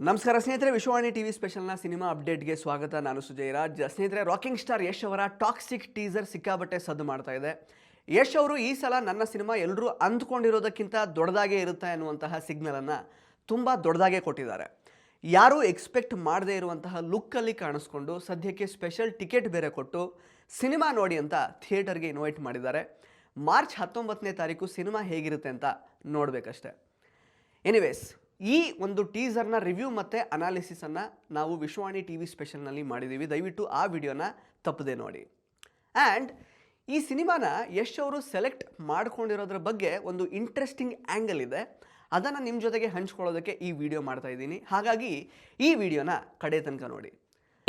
ನಮಸ್ಕಾರ ಸ್ನೇಹಿತರೆ, Vishwavani TV ಸ್ಪೆಷಲ್ನ cinema ಅಪ್ಡೇಟ್ಗೆ ಸ್ವಾಗತ. ನಾನು ಸುಜಯ್ ರಾಜ್. ಸ್ನೇಹಿತರೆ, ರಾಕಿಂಗ್ ಸ್ಟಾರ್ ಯಶ್ ಅವರ ಟಾಕ್ಸಿಕ್ ಟೀಸರ್ ಸಿಕ್ಕಾಬಟ್ಟೆ ಸದ್ದು ಮಾಡ್ತಾ ಇದೆ. ಯಶ್ ಅವರು ಈ ಸಲ ನನ್ನ ಸಿನಿಮಾ ಎಲ್ಲರೂ ಅಂದ್ಕೊಂಡಿರೋದಕ್ಕಿಂತ ದೊಡ್ಡದಾಗೇ ಇರುತ್ತೆ ಅನ್ನುವಂತಹ ಸಿಗ್ನಲನ್ನು ತುಂಬ ದೊಡ್ಡದಾಗೇ ಕೊಟ್ಟಿದ್ದಾರೆ. ಯಾರೂ ಎಕ್ಸ್ಪೆಕ್ಟ್ ಮಾಡದೇ ಇರುವಂತಹ ಲುಕ್ಕಲ್ಲಿ ಕಾಣಿಸ್ಕೊಂಡು ಸದ್ಯಕ್ಕೆ ಸ್ಪೆಷಲ್ ಟಿಕೆಟ್ ಬೇರೆ ಕೊಟ್ಟು ಸಿನಿಮಾ ನೋಡಿ ಅಂತ ಥಿಯೇಟರ್ಗೆ ಇನ್ವೈಟ್ ಮಾಡಿದ್ದಾರೆ. ಮಾರ್ಚ್ 19ನೇ ತಾರೀಕು ಸಿನಿಮಾ ಹೇಗಿರುತ್ತೆ ಅಂತ ನೋಡಬೇಕಷ್ಟೆ. ಎನಿವೇಸ್, ಈ ಒಂದು ಟೀಸರ್ನ ರಿವ್ಯೂ ಮತ್ತು ಅನಾಲಿಸಿಸನ್ನು ನಾವು ವಿಶ್ವವಾಣಿ ಟಿ ವಿ ಸ್ಪೆಷಲ್ನಲ್ಲಿ ಮಾಡಿದ್ದೀವಿ. ದಯವಿಟ್ಟು ಆ ವಿಡಿಯೋನ ತಪ್ಪದೆ ನೋಡಿ. ಆ್ಯಂಡ್ ಈ ಸಿನಿಮಾನ ಯಶ್ ಅವರು ಸೆಲೆಕ್ಟ್ ಮಾಡ್ಕೊಂಡಿರೋದ್ರ ಬಗ್ಗೆ ಒಂದು ಇಂಟ್ರೆಸ್ಟಿಂಗ್ ಆ್ಯಂಗಲ್ ಇದೆ. ಅದನ್ನು ನಿಮ್ಮ ಜೊತೆಗೆ ಹಂಚ್ಕೊಳ್ಳೋದಕ್ಕೆ ಈ ವಿಡಿಯೋ ಮಾಡ್ತಾ ಇದ್ದೀನಿ. ಹಾಗಾಗಿ ಈ ವಿಡಿಯೋನ ಕಡೆ ತನಕ ನೋಡಿ.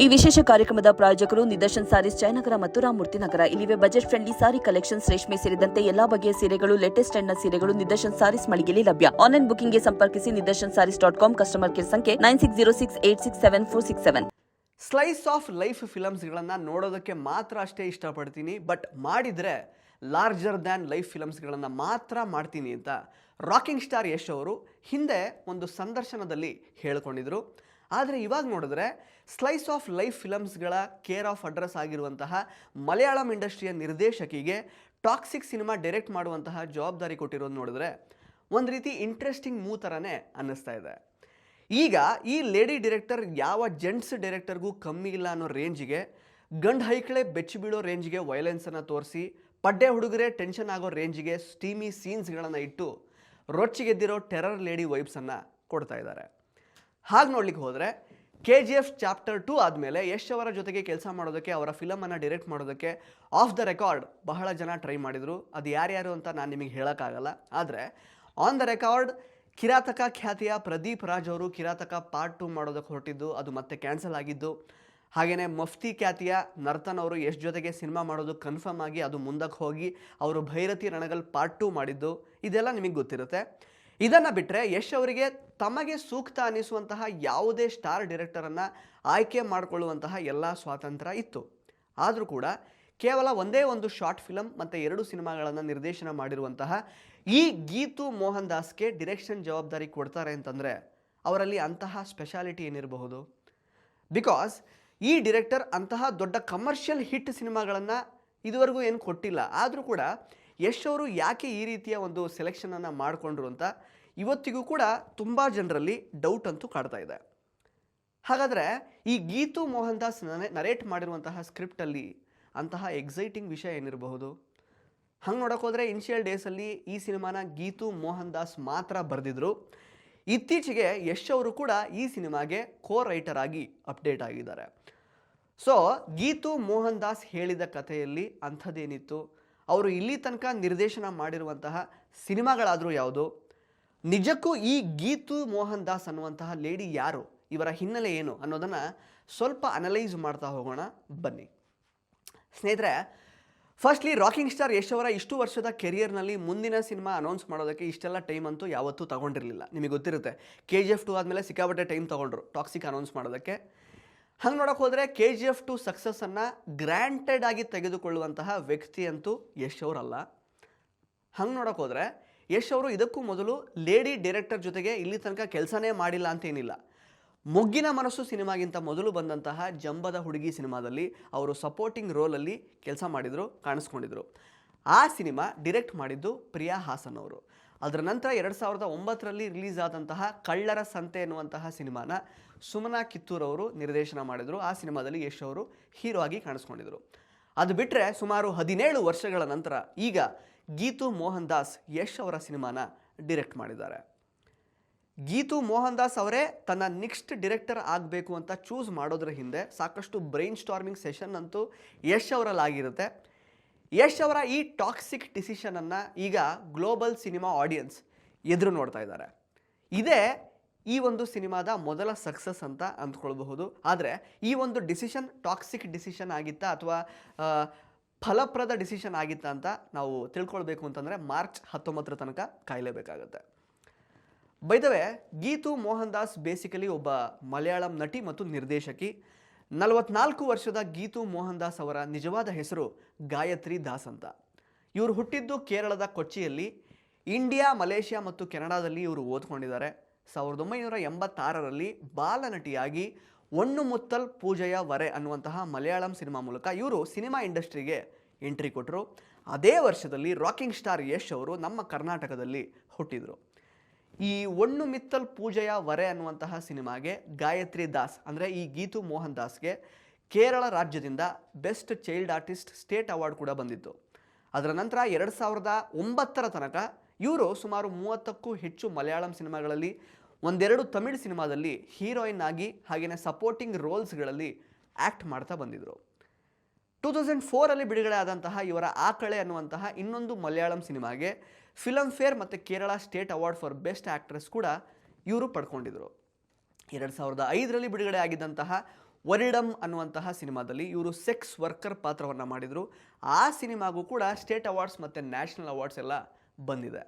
ಈ ವಿಶೇಷ ಕಾರ್ಯಕ್ರಮದ ಪ್ರಾಯೋಜಕರು ನಿದರ್ಶನ್ ಸಾರೀಸ್, ಜಯನಗರ ಮತ್ತು ರಾಮಮೂರ್ತಿ ನಗರ. ಇಲ್ಲಿವೆ ಬಜೆಟ್ ಫ್ರೆಂಡ್ಲಿ ಸಾರಿ ಕಲೆಕ್ಷನ್ಸ್, ರೇಷ್ಮೆ ಸೇರಿದಂತೆ ಎಲ್ಲಾ ಬಗೆಯ ಸೀರೆಗಳು, ಲೇಟೆಸ್ಟ್ ಟ್ರೆಂಡ್ನ ಸೀರೆಗಳು ನಿದರ್ಶನ್ ಸಾರೀಸ್ ಮಳಿಗೆಯಲ್ಲಿ ಲಭ್ಯ. ಆನ್ಲೈನ್ ಬುಕಿಂಗ್ಗೆ ಸಂಪರ್ಕಿಸಿ nidarshansarees.com. ಕಸ್ಟಮರ್ ಕೇರ್ ಸಂಖ್ಯೆ 9606867467. ಸ್ಲೈಸ್ ಆಫ್ ಲೈಫ್ ಫಿಲಮ್ಸ್ಗಳನ್ನು ನೋಡೋದಕ್ಕೆ ಮಾತ್ರ ಅಷ್ಟೇ ಇಷ್ಟಪಡ್ತೀನಿ, ಬಟ್ ಮಾಡಿದರೆ ಲಾರ್ಜರ್ ದ್ಯಾನ್ ಲೈಫ್ ಫಿಲಮ್ಸ್ಗಳನ್ನು ಮಾತ್ರ ಮಾಡ್ತೀನಿ ಅಂತ ರಾಕಿಂಗ್ ಸ್ಟಾರ್ ಯಶ್ ಅವರು ಹಿಂದೆ ಒಂದು ಸಂದರ್ಶನದಲ್ಲಿ ಹೇಳ್ಕೊಂಡಿದ್ರು. ಆದರೆ ಇವಾಗ ನೋಡಿದ್ರೆ ಸ್ಲೈಸ್ ಆಫ್ ಲೈಫ್ ಫಿಲಮ್ಸ್ಗಳ ಕೇರ್ ಆಫ್ ಅಡ್ರೆಸ್ ಆಗಿರುವಂತಹ ಮಲಯಾಳಂ ಇಂಡಸ್ಟ್ರಿಯ ನಿರ್ದೇಶಕಿಗೆ ಟಾಕ್ಸಿಕ್ ಸಿನಿಮಾ ಡೈರೆಕ್ಟ್ ಮಾಡುವಂತಹ ಜವಾಬ್ದಾರಿ ಕೊಟ್ಟಿರೋದು ನೋಡಿದ್ರೆ ಒಂದು ರೀತಿ ಇಂಟ್ರೆಸ್ಟಿಂಗ್ ಮೂವ್ ಥರನೇ ಅನ್ನಿಸ್ತಾ ಇದೆ. ಈಗ ಈ ಲೇಡಿ ಡೈರೆಕ್ಟರ್ ಯಾವ ಜೆಂಟ್ಸ್ ಡೈರೆಕ್ಟರ್ಗೂ ಕಮ್ಮಿ ಇಲ್ಲ ಅನ್ನೋ ರೇಂಜಿಗೆ, ಗಂಡು ಹೈಕಳೆ ಬೆಚ್ಚಿ ಬೀಳೋ ರೇಂಜಿಗೆ ವೈಲೆನ್ಸನ್ನು ತೋರಿಸಿ, ಪಡ್ಡೆ ಹುಡುಗರೇ ಟೆನ್ಷನ್ ಆಗೋ ರೇಂಜಿಗೆ ಸ್ಟೀಮಿ ಸೀನ್ಸ್ಗಳನ್ನು ಇಟ್ಟು ರೊಚ್ಚಿಗೆದ್ದಿರೋ ಟೆರರ್ ಲೇಡಿ ವೈಬ್ಸನ್ನು ಕೊಡ್ತಾ ಇದ್ದಾರೆ. ಹಾಗೆ ನೋಡ್ಲಿಕ್ಕೆ ಹೋದರೆ KGF ಚಾಪ್ಟರ್ 2 ಆದಮೇಲೆ ಯಶ್ ಅವರ ಜೊತೆಗೆ ಕೆಲಸ ಮಾಡೋದಕ್ಕೆ, ಅವರ ಫಿಲಮನ್ನು ಡೈರೆಕ್ಟ್ ಮಾಡೋದಕ್ಕೆ ಆಫ್ ದ ರೆಕಾರ್ಡ್ ಬಹಳ ಜನ ಟ್ರೈ ಮಾಡಿದರು. ಅದು ಯಾರ್ಯಾರು ಅಂತ ನಾನು ನಿಮಗೆ ಹೇಳೋಕ್ಕಾಗಲ್ಲ. ಆದರೆ ಆನ್ ದ ರೆಕಾರ್ಡ್ ಕಿರಾತಕ ಖ್ಯಾತಿಯ ಪ್ರದೀಪ್ ರಾಜ್ ಅವರು ಕಿರಾತಕ ಪಾರ್ಟ್ 2 ಮಾಡೋದಕ್ಕೆ ಹೊರಟಿದ್ದು, ಅದು ಮತ್ತೆ ಕ್ಯಾನ್ಸಲ್ ಆಗಿದ್ದು. ಹಾಗೆಯೇ ಮಫ್ತಿ ಖ್ಯಾತಿಯ ನರ್ತನ್ ಅವರು ಯಶ್ ಜೊತೆಗೆ ಸಿನಿಮಾ ಮಾಡೋದು ಕನ್ಫರ್ಮ್ ಆಗಿ ಅದು ಮುಂದಕ್ಕೆ ಹೋಗಿ ಅವರು ಭೈರತಿ ರಣಗಲ್ ಪಾರ್ಟ್ 2 ಮಾಡಿದ್ದು. ಇದೆಲ್ಲ ನಿಮಗೆ ಗೊತ್ತಿರುತ್ತೆ. ಇದನ್ನು ಬಿಟ್ಟರೆ ಯಶ್ ಅವರಿಗೆ ತಮಗೆ ಸೂಕ್ತ ಅನ್ನಿಸುವಂತಹ ಯಾವುದೇ ಸ್ಟಾರ್ ಡೈರೆಕ್ಟರನ್ನು ಆಯ್ಕೆ ಮಾಡಿಕೊಳ್ಳುವಂತಹ ಎಲ್ಲ ಸ್ವಾತಂತ್ರ್ಯ ಇತ್ತು. ಆದರೂ ಕೂಡ ಕೇವಲ ಒಂದೇ ಒಂದು ಶಾರ್ಟ್ ಫಿಲಮ್ ಮತ್ತು 2 ಸಿನಿಮಾಗಳನ್ನು ನಿರ್ದೇಶನ ಮಾಡಿರುವಂತಹ ಈ ಗೀತು ಮೋಹನ್ ದಾಸ್ಗೆ ಡಿರೆಕ್ಷನ್ ಜವಾಬ್ದಾರಿ ಕೊಡ್ತಾರೆ ಅಂತಂದರೆ ಅವರಲ್ಲಿ ಅಂತಹ ಸ್ಪೆಷಾಲಿಟಿ ಏನಿರಬಹುದು? ಬಿಕಾಸ್ ಈ ಡಿರೆಕ್ಟರ್ ಅಂತಹ ದೊಡ್ಡ ಕಮರ್ಷಿಯಲ್ ಹಿಟ್ ಸಿನಿಮಾಗಳನ್ನು ಇದುವರೆಗೂ ಏನು ಕೊಟ್ಟಿಲ್ಲ. ಆದರೂ ಕೂಡ ಯಶ್ ಅವರು ಯಾಕೆ ಈ ರೀತಿಯ ಒಂದು ಸೆಲೆಕ್ಷನನ್ನು ಮಾಡಿಕೊಂಡ್ರು ಅಂತ ಇವತ್ತಿಗೂ ಕೂಡ ತುಂಬ ಜನರಲ್ಲಿ ಡೌಟ್ ಅಂತೂ ಕಾಡ್ತಾ ಇದೆ. ಹಾಗಾದರೆ ಈ ಗೀತು ಮೋಹನ್ ದಾಸ್ ನರೇಟ್ ಮಾಡಿರುವಂತಹ ಸ್ಕ್ರಿಪ್ಟಲ್ಲಿ ಅಂತಹ ಎಕ್ಸೈಟಿಂಗ್ ವಿಷಯ ಏನಿರಬಹುದು? ಹಂಗೆ ನೋಡೋಕ್ಕೋದ್ರೆ ಇನಿಷಿಯಲ್ ಡೇಸಲ್ಲಿ ಈ ಸಿನಿಮಾನ ಗೀತು ಮೋಹನ್ ದಾಸ್ ಮಾತ್ರ ಬರೆದಿದ್ರು. ಇತ್ತೀಚೆಗೆ ಯಶ್ ಅವರು ಕೂಡ ಈ ಸಿನಿಮಾಗೆ ಕೋ ರೈಟರ್ ಆಗಿ ಅಪ್ಡೇಟ್ ಆಗಿದ್ದಾರೆ. ಸೊ ಗೀತು ಮೋಹನ್ ದಾಸ್ ಹೇಳಿದ ಕಥೆಯಲ್ಲಿ ಅಂಥದ್ದೇನಿತ್ತು? ಅವರು ಇಲ್ಲಿ ತನಕ ನಿರ್ದೇಶನ ಮಾಡಿರುವಂತಹ ಸಿನಿಮಾಗಳಾದರೂ ಯಾವುದು? ನಿಜಕ್ಕೂ ಈ ಗೀತು ಮೋಹನ್ ದಾಸ್ ಅನ್ನುವಂತಹ ಲೇಡಿ ಯಾರು, ಇವರ ಹಿನ್ನೆಲೆ ಏನು ಅನ್ನೋದನ್ನು ಸ್ವಲ್ಪ ಅನಲೈಸ್ ಮಾಡ್ತಾ ಹೋಗೋಣ ಬನ್ನಿ. ಸ್ನೇಹಿತರೆ, ಫಸ್ಟ್ಲಿ ರಾಕಿಂಗ್ ಸ್ಟಾರ್ ಯಶ್ ಅವರ ಇಷ್ಟು ವರ್ಷದ ಕೆರಿಯರ್ನಲ್ಲಿ ಮುಂದಿನ ಸಿನಿಮಾ ಅನೌನ್ಸ್ ಮಾಡೋದಕ್ಕೆ ಇಷ್ಟೆಲ್ಲ ಟೈಮ್ ಅಂತೂ ಯಾವತ್ತೂ ತಗೊಂಡಿರಲಿಲ್ಲ. ನಿಮಗೆ ಗೊತ್ತಿರುತ್ತೆ, KGF 2 ಆದಮೇಲೆ ಸಿಕ್ಕಾಪಟ್ಟೆ ಟೈಮ್ ತೊಗೊಂಡ್ರು ಟಾಕ್ಸಿಕ್ ಅನೌನ್ಸ್ ಮಾಡೋದಕ್ಕೆ. ಹಂಗೆ ನೋಡೋಕೆ ಹೋದರೆ KGF 2 ಸಕ್ಸಸ್ಸನ್ನು ಗ್ರ್ಯಾಂಟೆಡ್ ಆಗಿ ತೆಗೆದುಕೊಳ್ಳುವಂತಹ ವ್ಯಕ್ತಿ ಅಂತೂ ಯಶ್ ಅವರಲ್ಲ. ಹಂಗೆ ನೋಡೋಕೆ ಹೋದರೆ ಯಶ್ ಅವರು ಇದಕ್ಕೂ ಮೊದಲು ಲೇಡಿ ಡೈರೆಕ್ಟರ್ ಜೊತೆಗೆ ಇಲ್ಲಿ ತನಕ ಕೆಲಸನೇ ಮಾಡಿಲ್ಲ ಅಂತೇನಿಲ್ಲ. ಮೊಗ್ಗಿನ ಮನಸ್ಸು ಸಿನಿಮಾಗಿಂತ ಮೊದಲು ಬಂದಂತಹ ಜಂಬದ ಹುಡುಗಿ ಸಿನಿಮಾದಲ್ಲಿ ಅವರು ಸಪೋರ್ಟಿಂಗ್ ರೋಲಲ್ಲಿ ಕೆಲಸ ಮಾಡಿದರು, ಕಾಣಿಸ್ಕೊಂಡಿದ್ರು. ಆ ಸಿನಿಮಾ ಡಿರೆಕ್ಟ್ ಮಾಡಿದ್ದು ಪ್ರಿಯಾ ಹಾಸನ್ ಅವರು. ಅದರ ನಂತರ 2009ರಲ್ಲಿ ರಿಲೀಸ್ ಆದಂತಹ ಕಳ್ಳರ ಸಂತೆ ಎನ್ನುವಂತಹ ಸಿನಿಮಾನ ಸುಮನಾ ಕಿತ್ತೂರ್ ಅವರು ನಿರ್ದೇಶನ ಮಾಡಿದರು. ಆ ಸಿನಿಮಾದಲ್ಲಿ ಯಶ್ ಅವರು ಹೀರೋ ಆಗಿ ಕಾಣಿಸ್ಕೊಂಡಿದ್ರು. ಅದು ಬಿಟ್ಟರೆ ಸುಮಾರು 17 ವರ್ಷಗಳ ನಂತರ ಈಗ ಗೀತು ಮೋಹನ್ ದಾಸ್ ಯಶ್ ಅವರ ಸಿನಿಮಾನ ಡಿರೆಕ್ಟ್ ಮಾಡಿದ್ದಾರೆ. ಗೀತು ಮೋಹನ್ ದಾಸ್ ಅವರೇ ತನ್ನ ನೆಕ್ಸ್ಟ್ ಡಿರೆಕ್ಟರ್ ಆಗಬೇಕು ಅಂತ ಚೂಸ್ ಮಾಡೋದ್ರ ಹಿಂದೆ ಸಾಕಷ್ಟು ಬ್ರೈನ್ ಸ್ಟಾರ್ಮಿಂಗ್ ಸೆಷನ್ ಅಂತೂ ಯಶ್ ಅವರಲ್ಲಾಗಿರುತ್ತೆ. ಯಶ್ ಅವರ ಈ ಟಾಕ್ಸಿಕ್ ಡಿಸಿಷನನ್ನು ಈಗ ಗ್ಲೋಬಲ್ ಸಿನಿಮಾ ಆಡಿಯನ್ಸ್ ಎದುರು ನೋಡ್ತಾ ಇದ್ದಾರೆ. ಇದೇ ಈ ಒಂದು ಸಿನಿಮಾದ ಮೊದಲ ಸಕ್ಸಸ್ ಅಂತ ಅಂದ್ಕೊಳ್ಬಹುದು. ಆದರೆ ಈ ಒಂದು ಡಿಸಿಷನ್ ಟಾಕ್ಸಿಕ್ ಡಿಸಿಷನ್ ಆಗಿತ್ತಾ ಅಥವಾ ಫಲಪ್ರದ ಡಿಸಿಷನ್ ಆಗಿತ್ತಾ ಅಂತ ನಾವು ತಿಳ್ಕೊಳ್ಬೇಕು ಅಂತಂದರೆ ಮಾರ್ಚ್ 19 ತನಕ ಕಾಯಲೇಬೇಕಾಗುತ್ತೆ. By the way, Geetu Mohan Das basically ಒಬ್ಬ ಮಲಯಾಳಂ ನಟಿ ಮತ್ತು ನಿರ್ದೇಶಕಿ. 44 ವರ್ಷದ ಗೀತು ಮೋಹನ್ ದಾಸ್ ಅವರ ನಿಜವಾದ ಹೆಸರು ಗಾಯತ್ರಿ ದಾಸ್ ಅಂತ. ಇವರು ಹುಟ್ಟಿದ್ದು ಕೇರಳದ ಕೊಚ್ಚಿಯಲ್ಲಿ. ಇಂಡಿಯಾ, ಮಲೇಷ್ಯಾ ಮತ್ತು ಕೆನಡಾದಲ್ಲಿ ಇವರು ಓದ್ಕೊಂಡಿದ್ದಾರೆ. 1986ರಲ್ಲಿ ಬಾಲನಟಿಯಾಗಿ ಒಣ್ಣು ಮುತ್ತಲ್ ಪೂಜೆಯ ವರೆ ಅನ್ನುವಂತಹ ಮಲಯಾಳಂ ಸಿನಿಮಾ ಮೂಲಕ ಇವರು ಸಿನಿಮಾ ಇಂಡಸ್ಟ್ರಿಗೆ ಎಂಟ್ರಿ ಕೊಟ್ಟರು. ಅದೇ ವರ್ಷದಲ್ಲಿ ರಾಕಿಂಗ್ ಸ್ಟಾರ್ ಯಶ್ ಅವರು ನಮ್ಮ ಕರ್ನಾಟಕದಲ್ಲಿ ಹುಟ್ಟಿದರು. ಈ ಒಣ್ಣು ಮಿತ್ತಲ್ ಪೂಜೆಯ ವರೆ ಅನ್ನುವಂತಹ ಸಿನಿಮಾಗೆ ಗಾಯತ್ರಿ ದಾಸ್ ಅಂದರೆ ಈ ಗೀತು ಮೋಹನ್ ದಾಸ್ಗೆ ಕೇರಳ ರಾಜ್ಯದಿಂದ best child artist state award ಕೂಡ ಬಂದಿತ್ತು. ಅದರ ನಂತರ 2009ರ ತನಕ ಇವರು ಸುಮಾರು 30ಕ್ಕೂ ಹೆಚ್ಚು ಮಲಯಾಳಂ ಸಿನಿಮಾಗಳಲ್ಲಿ, ಒಂದೆರಡು ತಮಿಳ್ ಸಿನಿಮಾದಲ್ಲಿ ಹೀರೋಯಿನ್ ಆಗಿ ಹಾಗೆಯೇ ಸಪೋರ್ಟಿಂಗ್ ರೋಲ್ಸ್ಗಳಲ್ಲಿ ಆ್ಯಕ್ಟ್ ಮಾಡ್ತಾ ಬಂದಿದ್ದರು. 2004ರಲ್ಲಿ ಬಿಡುಗಡೆ ಆದಂತಹ ಇವರ ಆಕಳೆ ಅನ್ನುವಂತಹ ಇನ್ನೊಂದು ಮಲಯಾಳಂ ಸಿನಿಮಾಗೆ ಫಿಲಮ್ ಫೇರ್ ಮತ್ತು Kerala state award for best actress ಕೂಡ ಇವರು ಪಡ್ಕೊಂಡಿದ್ರು. 2005ರಲ್ಲಿ ಬಿಡುಗಡೆ ಆಗಿದ್ದಂತಹ ವರಿಡಮ್ ಅನ್ನುವಂತಹ ಸಿನಿಮಾದಲ್ಲಿ ಇವರು ಸೆಕ್ಸ್ ವರ್ಕರ್ ಪಾತ್ರವನ್ನು ಮಾಡಿದರು. ಆ ಸಿನಿಮಾಗೂ ಕೂಡ ಸ್ಟೇಟ್ ಅವಾರ್ಡ್ಸ್ ಮತ್ತು ನ್ಯಾಷನಲ್ ಅವಾರ್ಡ್ಸ್ ಎಲ್ಲ ಬಂದಿದೆ.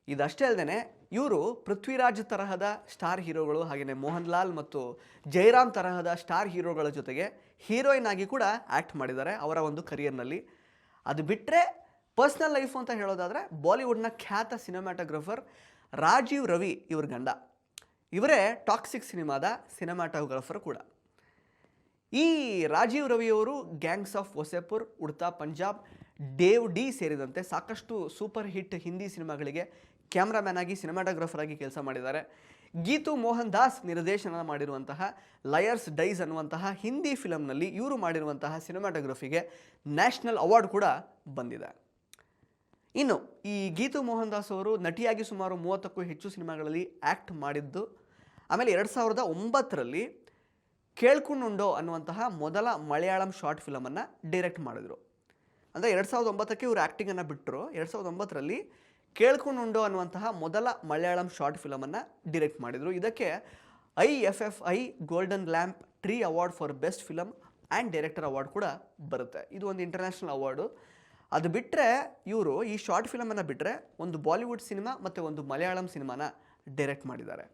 ಇದಷ್ಟೇ ಅಲ್ಲದೆ ಇವರು ಪೃಥ್ವಿರಾಜ್ ತರಹದ ಸ್ಟಾರ್ ಹೀರೋಗಳು ಹಾಗೆಯೇ ಮೋಹನ್ ಲಾಲ್ ಮತ್ತು ಜಯರಾಮ್ ತರಹದ ಸ್ಟಾರ್ ಹೀರೋಗಳ ಜೊತೆಗೆ ಹೀರೋಯಿನ್ ಆಗಿ ಕೂಡ ಆ್ಯಕ್ಟ್ ಮಾಡಿದ್ದಾರೆ ಅವರ ಒಂದು ಕರಿಯರ್ನಲ್ಲಿ. ಅದು ಬಿಟ್ಟರೆ ಪರ್ಸ್ನಲ್ ಲೈಫ್ ಅಂತ ಹೇಳೋದಾದರೆ ಬಾಲಿವುಡ್ನ ಖ್ಯಾತ ಸಿನಿಮಾಟೋಗ್ರಫರ್ ರಾಜೀವ್ ರವಿ ಇವ್ರ ಗಂಡ. ಇವರೇ ಟಾಕ್ಸಿಕ್ ಸಿನಿಮಾದ ಸಿನಿಮಾಟೋಗ್ರಫರ್ ಕೂಡ. ಈ ರಾಜೀವ್ ರವಿಯವರು ಗ್ಯಾಂಗ್ಸ್ ಆಫ್ ವಸೇಪುರ್, ಉಡ್ತಾ ಪಂಜಾಬ್, ದೇವ್ ಡಿ ಸೇರಿದಂತೆ ಸಾಕಷ್ಟು ಸೂಪರ್ ಹಿಟ್ ಹಿಂದಿ ಸಿನಿಮಾಗಳಿಗೆ ಕ್ಯಾಮ್ರಾಮ್ಯಾನ್ ಆಗಿ ಸಿನಿಮಾಟೋಗ್ರಫರ್ ಆಗಿ ಕೆಲಸ ಮಾಡಿದ್ದಾರೆ. ಗೀತು ಮೋಹನ್ ದಾಸ್ ನಿರ್ದೇಶನ ಮಾಡಿರುವಂತಹ ಲಯರ್ಸ್ ಡೈಸ್ ಅನ್ನುವಂತಹ ಹಿಂದಿ ಫಿಲಮ್ನಲ್ಲಿ ಇವರು ಮಾಡಿರುವಂತಹ ಸಿನಿಮಾಟೋಗ್ರಫಿಗೆ ನ್ಯಾಷನಲ್ ಅವಾರ್ಡ್ ಕೂಡ ಬಂದಿದೆ. ಇನ್ನು ಈ ಗೀತು ಮೋಹನ್ ದಾಸ್ ಅವರು ನಟಿಯಾಗಿ ಸುಮಾರು 30ಕ್ಕೂ ಹೆಚ್ಚು ಸಿನಿಮಾಗಳಲ್ಲಿ ಆ್ಯಕ್ಟ್ ಮಾಡಿದ್ದು. ಆಮೇಲೆ 2009ರಲ್ಲಿ ಕೇಳ್ಕುಂಡುಂಡೋ ಅನ್ನುವಂತಹ ಮೊದಲ ಮಲಯಾಳಂ ಶಾರ್ಟ್ ಫಿಲಮನ್ನು ಡೈರೆಕ್ಟ್ ಮಾಡಿದರು. ಅಂದರೆ 2009ಕ್ಕೆ ಇವರು ಆ್ಯಕ್ಟಿಂಗನ್ನು ಬಿಟ್ಟರು. 2009ರಲ್ಲಿ ಕೇಳ್ಕುಂಡುಂಡೋ ಅನ್ನುವಂತಹ ಮೊದಲ ಮಲಯಾಳಂ ಶಾರ್ಟ್ ಫಿಲಮನ್ನು ಡೈರೆಕ್ಟ್ ಮಾಡಿದರು. ಇದಕ್ಕೆ IFFI golden lamp tree award for best film and director award ಕೂಡ ಬರುತ್ತೆ. ಇದು ಒಂದು ಇಂಟರ್ನ್ಯಾಷನಲ್ ಅವಾರ್ಡು. ಅದು ಬಿಟ್ಟರೆ ಇವರು ಈ ಶಾರ್ಟ್ ಫಿಲಮನ್ನು ಬಿಟ್ಟರೆ ಒಂದು ಬಾಲಿವುಡ್ ಸಿನಿಮಾ ಮತ್ತು ಒಂದು ಮಲಯಾಳಂ ಸಿನಿಮಾನ ಡೈರೆಕ್ಟ್ ಮಾಡಿದ್ದಾರೆ.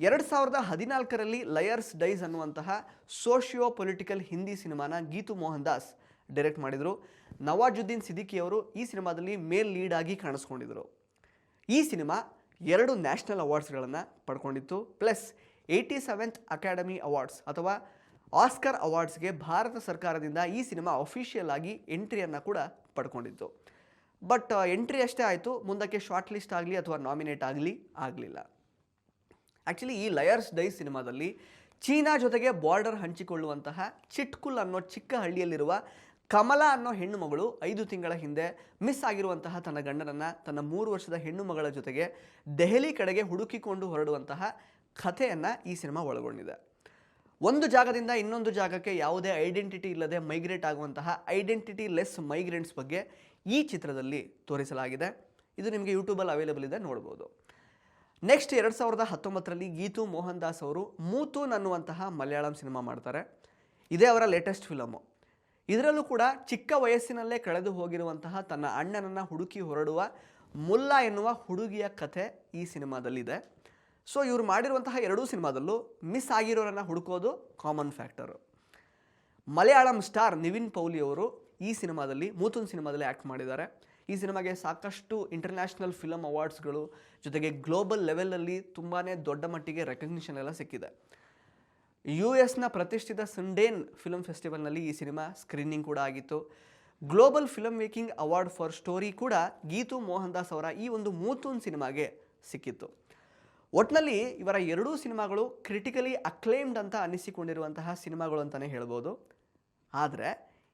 2014ರಲ್ಲಿ ಲಯರ್ಸ್ ಡೈಸ್ ಅನ್ನುವಂತಹ ಸೋಷಿಯೋ ಪೊಲಿಟಿಕಲ್ ಹಿಂದಿ ಸಿನಿಮಾನ ಗೀತು ಮೋಹನ್ ದಾಸ್ ಡೈರೆಕ್ಟ್ ಮಾಡಿದರು. ನವಾಜುದ್ದೀನ್ ಸಿದ್ದಿಕಿ ಅವರು ಈ ಸಿನಿಮಾದಲ್ಲಿ ಮೇಲ್ ಲೀಡ್ ಆಗಿ ಕಾಣಿಸ್ಕೊಂಡಿದ್ದರು. ಈ ಸಿನಿಮಾ 2 ನ್ಯಾಷನಲ್ ಅವಾರ್ಡ್ಸ್ಗಳನ್ನು ಪಡ್ಕೊಂಡಿತ್ತು. ಪ್ಲಸ್ 87th ಅಕಾಡೆಮಿ ಅವಾರ್ಡ್ಸ್ ಅಥವಾ ಆಸ್ಕರ್ ಅವಾರ್ಡ್ಸ್ಗೆ ಭಾರತ ಸರ್ಕಾರದಿಂದ ಈ ಸಿನಿಮಾ ಅಫಿಷಿಯಲ್ ಆಗಿ ಎಂಟ್ರಿಯನ್ನು ಕೂಡ ಪಡ್ಕೊಂಡಿತ್ತು. ಬಟ್ ಎಂಟ್ರಿ ಅಷ್ಟೇ ಆಯಿತು, ಮುಂದಕ್ಕೆ ಶಾರ್ಟ್ ಲಿಸ್ಟ್ ಆಗಲಿ ಅಥವಾ ನಾಮಿನೇಟ್ ಆಗಲಿಲ್ಲ. ಆ್ಯಕ್ಚುಲಿ ಈ ಲಯರ್ಸ್ ಡೈಸ್ ಸಿನಿಮಾದಲ್ಲಿ ಚೀನಾ ಜೊತೆಗೆ ಬಾರ್ಡರ್ ಹಂಚಿಕೊಳ್ಳುವಂತಹ ಚಿಟ್ಕುಲ್ ಅನ್ನೋ ಚಿಕ್ಕ ಹಳ್ಳಿಯಲ್ಲಿರುವ ಕಮಲಾ ಅನ್ನೋ ಹೆಣ್ಣು ಮಗಳು 5 ತಿಂಗಳ ಹಿಂದೆ ಮಿಸ್ ಆಗಿರುವಂತಹ ತನ್ನ ಗಂಡನನ್ನು ತನ್ನ 3 ವರ್ಷದ ಹೆಣ್ಣು ಮಗಳ ಜೊತೆಗೆ ದೆಹಲಿ ಕಡೆಗೆ ಹುಡುಕಿಕೊಂಡು ಹೊರಡುವಂತಹ ಕಥೆಯನ್ನು ಈ ಸಿನಿಮಾ ಒಳಗೊಂಡಿದೆ. ಒಂದು ಜಾಗದಿಂದ ಇನ್ನೊಂದು ಜಾಗಕ್ಕೆ ಯಾವುದೇ ಐಡೆಂಟಿಟಿ ಇಲ್ಲದೆ ಮೈಗ್ರೇಟ್ ಆಗುವಂತಹ ಐಡೆಂಟಿಟಿ ಲೆಸ್ ಮೈಗ್ರೆಂಟ್ಸ್ ಬಗ್ಗೆ ಈ ಚಿತ್ರದಲ್ಲಿ ತೋರಿಸಲಾಗಿದೆ. ಇದು ನಿಮಗೆ ಯೂಟ್ಯೂಬಲ್ಲಿ ಅವೈಲೇಬಲ್ ಇದೆ, ನೋಡ್ಬೋದು. ನೆಕ್ಸ್ಟ್ 2019ರಲ್ಲಿ ಗೀತು ಮೋಹನ್ ದಾಸ್ ಅವರು ಮೂತೂನ್ ಅನ್ನುವಂತಹ ಮಲಯಾಳಂ ಸಿನಿಮಾ ಮಾಡ್ತಾರೆ. ಇದೇ ಅವರ ಲೇಟೆಸ್ಟ್ ಫಿಲಮು. ಇದರಲ್ಲೂ ಕೂಡ ಚಿಕ್ಕ ವಯಸ್ಸಿನಲ್ಲೇ ಕಳೆದು ಹೋಗಿರುವಂತಹ ತನ್ನ ಅಣ್ಣನನ್ನು ಹುಡುಕಿ ಹೊರಡುವ ಮುಲ್ಲಾ ಎನ್ನುವ ಹುಡುಗಿಯ ಕಥೆ ಈ ಸಿನಿಮಾದಲ್ಲಿದೆ. ಸೊ ಇವರು ಮಾಡಿರುವಂತಹ 2 ಸಿನಿಮಾದಲ್ಲೂ ಮಿಸ್ ಆಗಿರೋರನ್ನು ಹುಡುಕೋದು common factor. Malayalam star Nivin Pauly ಅವರು ಈ ಸಿನಿಮಾದಲ್ಲಿ ಮೂತೂನ್ ಸಿನಿಮಾದಲ್ಲಿ ಆ್ಯಕ್ಟ್ ಮಾಡಿದ್ದಾರೆ. ಈ ಸಿನಿಮಾಗೆ ಸಾಕಷ್ಟು ಇಂಟರ್ನ್ಯಾಷನಲ್ ಫಿಲಮ್ ಅವಾರ್ಡ್ಸ್ಗಳು ಜೊತೆಗೆ ಗ್ಲೋಬಲ್ ಲೆವೆಲಲ್ಲಿ ತುಂಬಾ ದೊಡ್ಡ ಮಟ್ಟಿಗೆ ರೆಕಗ್ನಿಷನ್ ಎಲ್ಲ ಸಿಕ್ಕಿದೆ. US ಪ್ರತಿಷ್ಠಿತ ಸಂಡೇನ್ ಫಿಲ್ಮ್ ಫೆಸ್ಟಿವಲ್ನಲ್ಲಿ ಈ ಸಿನಿಮಾ ಸ್ಕ್ರೀನಿಂಗ್ ಕೂಡ ಆಗಿತ್ತು. Global film making award for story ಕೂಡ ಗೀತು ಮೋಹನ್ ದಾಸ್ ಅವರ ಈ ಒಂದು ಮೂತೂನ್ ಸಿನಿಮಾಗೆ ಸಿಕ್ಕಿತ್ತು. ಒಟ್ಟಿನಲ್ಲಿ ಇವರ 2 ಸಿನಿಮಾಗಳು ಕ್ರಿಟಿಕಲಿ ಅಕ್ಲೇಮ್ಡ್ ಅಂತ ಅನ್ನಿಸಿಕೊಂಡಿರುವಂತಹ ಸಿನಿಮಾಗಳು ಅಂತಲೇ ಹೇಳ್ಬೋದು. ಆದರೆ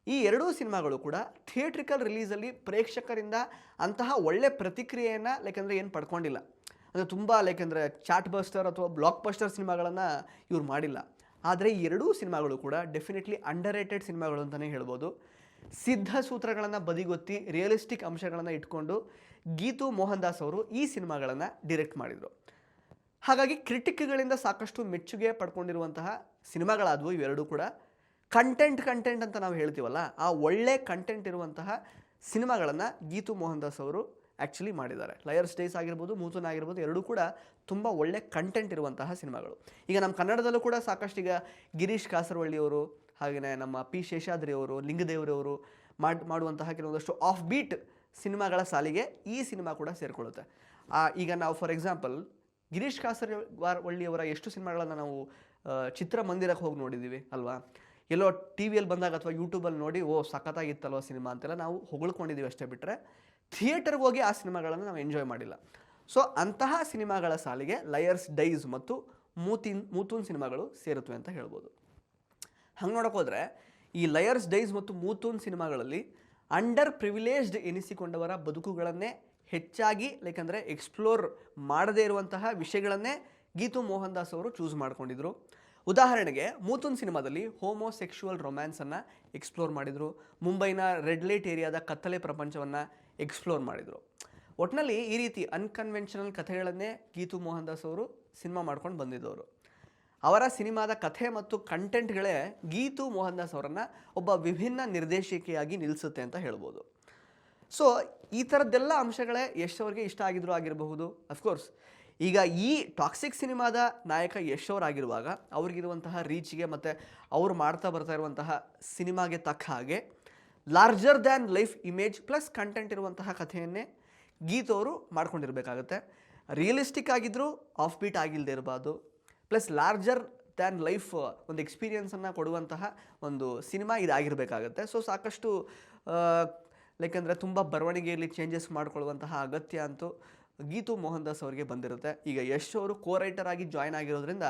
ಈ 2 ಸಿನಿಮಾಗಳು ಕೂಡ ಥಿಯೇಟ್ರಿಕಲ್ ರಿಲೀಸಲ್ಲಿ ಪ್ರೇಕ್ಷಕರಿಂದ ಅಂತಹ ಒಳ್ಳೆ ಪ್ರತಿಕ್ರಿಯೆಯನ್ನು ಏನು ಪಡ್ಕೊಂಡಿಲ್ಲ. ಅಂದರೆ ತುಂಬ ಚಾಟ್ ಬಸ್ಟರ್ ಅಥವಾ ಬ್ಲಾಕ್ ಬಸ್ಟರ್ ಸಿನಿಮಾಗಳನ್ನು ಇವ್ರು ಮಾಡಿಲ್ಲ. ಆದರೆ ಈ 2 ಸಿನಿಮಾಗಳು ಕೂಡ ಡೆಫಿನೆಟ್ಲಿ ಅಂಡರ್ ರೇಟೆಡ್ ಸಿನಿಮಾಗಳು ಅಂತಲೇ ಹೇಳ್ಬೋದು. ಸಿದ್ಧ ಸೂತ್ರಗಳನ್ನು ಬದಿಗೊತ್ತಿ ರಿಯಲಿಸ್ಟಿಕ್ ಅಂಶಗಳನ್ನು ಇಟ್ಕೊಂಡು ಗೀತು ಮೋಹನ್ ದಾಸ್ ಅವರು ಈ ಸಿನಿಮಾಗಳನ್ನು ಡೈರೆಕ್ಟ್ ಮಾಡಿದರು. ಹಾಗಾಗಿ ಕ್ರಿಟಿಕ್ಗಳಿಂದ ಸಾಕಷ್ಟು ಮೆಚ್ಚುಗೆ ಪಡ್ಕೊಂಡಿರುವಂತಹ ಸಿನಿಮಾಗಳಾದವು ಇವೆರಡೂ ಕೂಡ. ಕಂಟೆಂಟ್ ಅಂತ ನಾವು ಹೇಳ್ತೀವಲ್ಲ, ಆ ಒಳ್ಳೆ ಕಂಟೆಂಟ್ ಇರುವಂತಹ ಸಿನಿಮಾಗಳನ್ನು ಗೀತು ಮೋಹನ್ ದಾಸ್ ಅವರು ಆ್ಯಕ್ಚುಲಿ ಮಾಡಿದ್ದಾರೆ. ಲಯರ್ಸ್ ಡೇಸ್ ಆಗಿರ್ಬೋದು, ಮೂತೂನ್ ಆಗಿರ್ಬೋದು, ಎರಡೂ ಕೂಡ ತುಂಬ ಒಳ್ಳೆ ಕಂಟೆಂಟ್ ಇರುವಂತಹ ಸಿನಿಮಾಗಳು. ಈಗ ನಮ್ಮ ಕನ್ನಡದಲ್ಲೂ ಕೂಡ ಸಾಕಷ್ಟು ಈಗ ಗಿರೀಶ್ ಕಾಸರವಳ್ಳಿಯವರು, ಹಾಗೆಯೇ ನಮ್ಮ P. ಶೇಷಾದ್ರಿ ಅವರು, ಲಿಂಗದೇವರವರು ಮಾಡುವಂತಹ ಕೆಲವೊಂದಷ್ಟು ಆಫ್ ಬೀಟ್ ಸಿನಿಮಾಗಳ ಸಾಲಿಗೆ ಈ ಸಿನಿಮಾ ಕೂಡ ಸೇರಿಕೊಳ್ಳುತ್ತೆ. ಈಗ ನಾವು ಫಾರ್ ಎಕ್ಸಾಂಪಲ್ ಗಿರೀಶ್ ಕಾಸರವಳ್ಳಿಯವರ ಎಷ್ಟು ಸಿನಿಮಾಗಳನ್ನು ನಾವು ಚಿತ್ರಮಂದಿರಕ್ಕೆ ಹೋಗಿ ನೋಡಿದ್ದೀವಿ ಅಲ್ವಾ? ಎಲ್ಲೋ ಟಿ ವಿಯಲ್ಲಿ ಬಂದಾಗ ಅಥವಾ ಯೂಟ್ಯೂಬಲ್ಲಿ ನೋಡಿ ಓ ಸಖತ್ತಾಗಿತ್ತಲ್ವ ಸಿನಿಮಾ ಅಂತೆಲ್ಲ ನಾವು ಹೊಗಳ್ಕೊಂಡಿದ್ದೀವಿ ಅಷ್ಟೇ ಬಿಟ್ಟರೆ ಥಿಯೇಟರ್ಗೆ ಹೋಗಿ ಆ ಸಿನಿಮಾಗಳನ್ನು ನಾವು ಎಂಜಾಯ್ ಮಾಡಿಲ್ಲ. ಸೊ ಅಂತಹ ಸಿನಿಮಾಗಳ ಸಾಲಿಗೆ ಲಯರ್ಸ್ ಡೈಸ್ ಮತ್ತು ಮೂತೂನ್ ಸಿನಿಮಾಗಳು ಸೇರುತ್ತವೆ ಅಂತ ಹೇಳ್ಬೋದು. ಹಂಗೆ ನೋಡೋಕೆ ಹೋದರೆ ಈ ಲಯರ್ಸ್ ಡೈಸ್ ಮತ್ತು ಮೂತೂನ್ ಸಿನಿಮಾಗಳಲ್ಲಿ ಅಂಡರ್ ಪ್ರಿವಿಲೇಜ್ಡ್ ಎನಿಸಿಕೊಂಡವರ ಬದುಕುಗಳನ್ನೇ ಹೆಚ್ಚಾಗಿ ಅಂದರೆ ಎಕ್ಸ್ಪ್ಲೋರ್ ಮಾಡದೇ ಇರುವಂತಹ ವಿಷಯಗಳನ್ನೇ ಗೀತು ಮೋಹನ್ ದಾಸ್ ಅವರು ಚೂಸ್ ಮಾಡ್ಕೊಂಡಿದ್ರು. ಉದಾಹರಣೆಗೆ ಮೂತೂನ್ ಸಿನಿಮಾದಲ್ಲಿ ಹೋಮೋಸೆಕ್ಷುವಲ್ ರೊಮ್ಯಾನ್ಸನ್ನು ಎಕ್ಸ್ಪ್ಲೋರ್ ಮಾಡಿದರು. ಮುಂಬೈನ ರೆಡ್ ಲೈಟ್ ಏರಿಯಾದ ಕತ್ತಲೆ ಪ್ರಪಂಚವನ್ನು ಎಕ್ಸ್ಪ್ಲೋರ್ ಮಾಡಿದರು. ಒಟ್ಟಿನಲ್ಲಿ ಈ ರೀತಿ ಅನ್ಕನ್ವೆನ್ಷನಲ್ ಕಥೆಗಳನ್ನೇ ಗೀತು ಮೋಹನ್ ದಾಸ್ ಅವರು ಸಿನಿಮಾ ಮಾಡ್ಕೊಂಡು ಬಂದಿದ್ದವರು. ಅವರ ಸಿನಿಮಾದ ಕಥೆ ಮತ್ತು ಕಂಟೆಂಟ್ಗಳೇ ಗೀತು ಮೋಹನ್ ದಾಸ್ ಅವರನ್ನು ಒಬ್ಬ ವಿಭಿನ್ನ ನಿರ್ದೇಶಕಿಯಾಗಿ ನಿಲ್ಲಿಸುತ್ತೆ ಅಂತ ಹೇಳ್ಬೋದು. ಸೊ ಈ ಥರದ್ದೆಲ್ಲ ಅಂಶಗಳೇ ಯಶ್ ಅವ್ರಿಗೆ ಇಷ್ಟ ಆಗಿದ್ರು ಆಗಿರಬಹುದು. ಅಫ್ಕೋರ್ಸ್ ಈಗ ಈ ಟಾಕ್ಸಿಕ್ ಸಿನಿಮಾದ ನಾಯಕ ಯಶ್ ಅವರಾಗಿರುವಾಗ ಅವ್ರಿಗಿರುವಂತಹ ರೀಚ್ಗೆ ಮತ್ತು ಅವರು ಮಾಡ್ತಾ ಬರ್ತಾ ಇರುವಂತಹ ಸಿನಿಮಾಗೆ ತಕ್ಕ ಹಾಗೆ larger than life image plus content ಇರುವಂತಹ ಕಥೆಯನ್ನೇ ಗೀತು ಅವರು ಮಾಡ್ಕೊಂಡಿರಬೇಕಾಗತ್ತೆ. ರಿಯಲಿಸ್ಟಿಕ್ ಆಗಿದ್ದರೂ ಆಫ್ ಬೀಟ್ ಆಗಿಲ್ಲದೆ ಇರಬಾರ್ದು. ಪ್ಲಸ್ ಲಾರ್ಜರ್ ದ್ಯಾನ್ ಲೈಫ್ ಒಂದು ಎಕ್ಸ್ಪೀರಿಯನ್ಸನ್ನು ಕೊಡುವಂತಹ ಒಂದು ಸಿನಿಮಾ ಇದಾಗಿರಬೇಕಾಗತ್ತೆ. ಸೊ ಸಾಕಷ್ಟು ಅಂದರೆ ತುಂಬ ಬರವಣಿಗೆಯಲ್ಲಿ ಚೇಂಜಸ್ ಮಾಡ್ಕೊಳ್ಳುವಂತಹ ಅಗತ್ಯ ಅಂತೂ ಗೀತು ಮೋಹನ್ ದಾಸ್ ಅವರಿಗೆ ಬಂದಿರುತ್ತೆ. ಈಗ ಯಶ್ ಅವರು ಕೋ ರೈಟರ್ ಆಗಿ ಜಾಯ್ನ್ ಆಗಿರೋದ್ರಿಂದ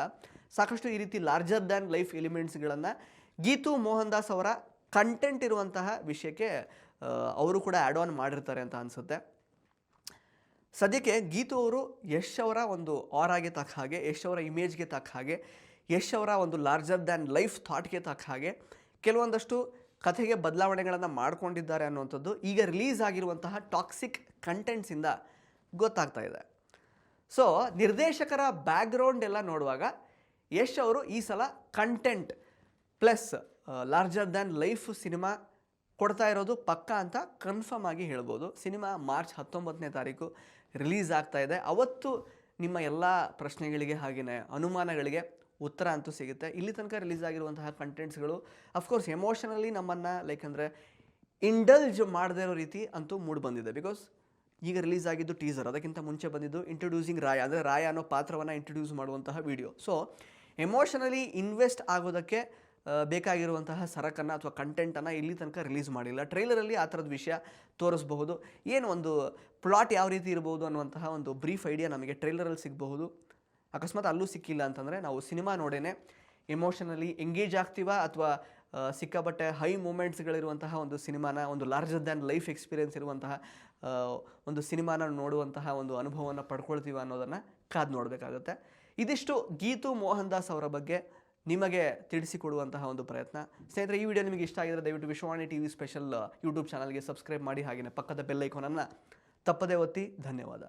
ಸಾಕಷ್ಟು ಈ ರೀತಿ ಲಾರ್ಜರ್ ದ್ಯಾನ್ ಲೈಫ್ ಎಲಿಮೆಂಟ್ಸ್ಗಳನ್ನು ಗೀತು ಮೋಹನ್ ದಾಸ್ ಅವರ ಕಂಟೆಂಟ್ ಇರುವಂತಹ ವಿಷಯಕ್ಕೆ ಅವರು ಕೂಡ ಆ್ಯಡ್ ಆನ್ ಮಾಡಿರ್ತಾರೆ ಅಂತ ಅನಿಸುತ್ತೆ. ಸದ್ಯಕ್ಕೆ ಗೀತು ಅವರು ಯಶ್ ಅವರ ಒಂದು ಆರಾಗೆ ತಕ್ಕ ಹಾಗೆ, ಯಶ್ ಅವರ ಇಮೇಜ್ಗೆ ತಕ್ಕ ಹಾಗೆ, ಯಶ್ ಅವರ ಒಂದು ಲಾರ್ಜರ್ ದ್ಯಾನ್ ಲೈಫ್ ಥಾಟ್ಗೆ ತಕ್ಕ ಹಾಗೆ ಕೆಲವೊಂದಷ್ಟು ಕಥೆಗೆ ಬದಲಾವಣೆಗಳನ್ನು ಮಾಡ್ಕೊಂಡಿದ್ದಾರೆ ಅನ್ನುವಂಥದ್ದು ಈಗ ರಿಲೀಸ್ ಆಗಿರುವಂತಹ ಟಾಕ್ಸಿಕ್ ಕಂಟೆಂಟ್ಸಿಂದ ಗೊತ್ತಾಗ್ತಾ ಇದೆ. ಸೊ ನಿರ್ದೇಶಕರ ಬ್ಯಾಕ್ಗ್ರೌಂಡ್ ಎಲ್ಲ ನೋಡುವಾಗ ಯಶ್ ಅವರು ಈ ಸಲ content plus larger than life cinema ಕೊಡ್ತಾ ಇರೋದು ಪಕ್ಕಾ ಅಂತ ಕನ್ಫರ್ಮ್ ಆಗಿ ಹೇಳ್ಬೋದು. ಸಿನಿಮಾ ಮಾರ್ಚ್ 19ನೇ ತಾರೀಕು ರಿಲೀಸ್ ಆಗ್ತಾ ಇದೆ. ಅವತ್ತು ನಿಮ್ಮ ಎಲ್ಲ ಪ್ರಶ್ನೆಗಳಿಗೆ ಹಾಗೆಯೇ ಅನುಮಾನಗಳಿಗೆ ಉತ್ತರ ಅಂತೂ ಸಿಗುತ್ತೆ. ಇಲ್ಲಿ ತನಕ ರಿಲೀಸ್ ಆಗಿರುವಂತಹ ಕಂಟೆಂಟ್ಸ್ಗಳು ಅಫ್ಕೋರ್ಸ್ ಎಮೋಷನಲಿ ನಮ್ಮನ್ನು ಅಂದರೆ ಇಂಡಲ್ಜ್ ಮಾಡದೇ ಇರೋ ರೀತಿ ಅಂತೂ ಮೂಡ್ ಬಂದಿದೆ. ಬಿಕಾಸ್ ಈಗ ರಿಲೀಸ್ ಆಗಿದ್ದು ಟೀಸರ್, ಅದಕ್ಕಿಂತ ಮುಂಚೆ ಬಂದಿದ್ದು ಇಂಟ್ರೊಡ್ಯೂಸಿಂಗ್ ರಾಯ, ಅಂದರೆ ರಾಯ ಅನ್ನೋ ಪಾತ್ರವನ್ನು ಇಂಟ್ರೊಡ್ಯೂಸ್ ಮಾಡುವಂತಹ ವಿಡಿಯೋ. ಸೊ ಎಮೋಷನಲಿ ಇನ್ವೆಸ್ಟ್ ಆಗೋದಕ್ಕೆ ಬೇಕಾಗಿರುವಂತಹ ಸರಕನ್ನು ಅಥವಾ ಕಂಟೆಂಟನ್ನು ಇಲ್ಲಿ ತನಕ ರಿಲೀಸ್ ಮಾಡಿಲ್ಲ. ಟ್ರೈಲರಲ್ಲಿ ಆ ಥರದ ವಿಷಯ ತೋರಿಸಬಹುದು. ಏನು ಒಂದು ಪ್ಲಾಟ್ ಯಾವ ರೀತಿ ಇರ್ಬೋದು ಅನ್ನುವಂತಹ ಒಂದು ಬ್ರೀಫ್ ಐಡಿಯಾ ನಮಗೆ ಟ್ರೈಲರಲ್ಲಿ ಸಿಗಬಹುದು. ಅಕಸ್ಮಾತ್ ಅಲ್ಲೂ ಸಿಕ್ಕಿಲ್ಲ ಅಂತಂದರೆ ನಾವು ಸಿನಿಮಾ ನೋಡೇ ಎಮೋಷನಲಿ ಎಂಗೇಜ್ ಆಗ್ತೀವಾ ಅಥವಾ ಸಿಕ್ಕಾಪಟ್ಟೆ ಹೈ ಮೂಮೆಂಟ್ಸ್ಗಳಿರುವಂತಹ ಒಂದು ಸಿನಿಮಾನ, ಒಂದು ಲಾರ್ಜರ್ ದ್ಯಾನ್ ಲೈಫ್ ಎಕ್ಸ್ಪೀರಿಯೆನ್ಸ್ ಇರುವಂತಹ ಒಂದು ಸಿನಿಮಾನ ನೋಡುವಂತಹ ಒಂದು ಅನುಭವವನ್ನು ಪಡ್ಕೊಳ್ತೀವ ಅನ್ನೋದನ್ನು ಕಾದು ನೋಡಬೇಕಾಗುತ್ತೆ. ಇದಿಷ್ಟು ಗೀತು ಮೋಹನ್ ದಾಸ್ ಅವರ ಬಗ್ಗೆ ನಿಮಗೆ ತಿಳಿಸಿಕೊಡುವಂತಹ ಒಂದು ಪ್ರಯತ್ನ. ಸ್ನೇಹಿತರೆ, ಈ ವಿಡಿಯೋ ನಿಮಗೆ ಇಷ್ಟ ಆಗಿದ್ರೆ ದಯವಿಟ್ಟು ವಿಶ್ವವಾಣಿ ಟಿವಿ ಸ್ಪೆಷಲ್ ಯೂಟ್ಯೂಬ್ ಚಾನಲ್ಗೆ ಸಬ್ಸ್ಕ್ರೈಬ್ ಮಾಡಿ, ಹಾಗೆಯೇ ಪಕ್ಕದ ಬೆಲ್ ಐಕಾನನ್ನು ತಪ್ಪದೇ ಒತ್ತಿ. ಧನ್ಯವಾದ.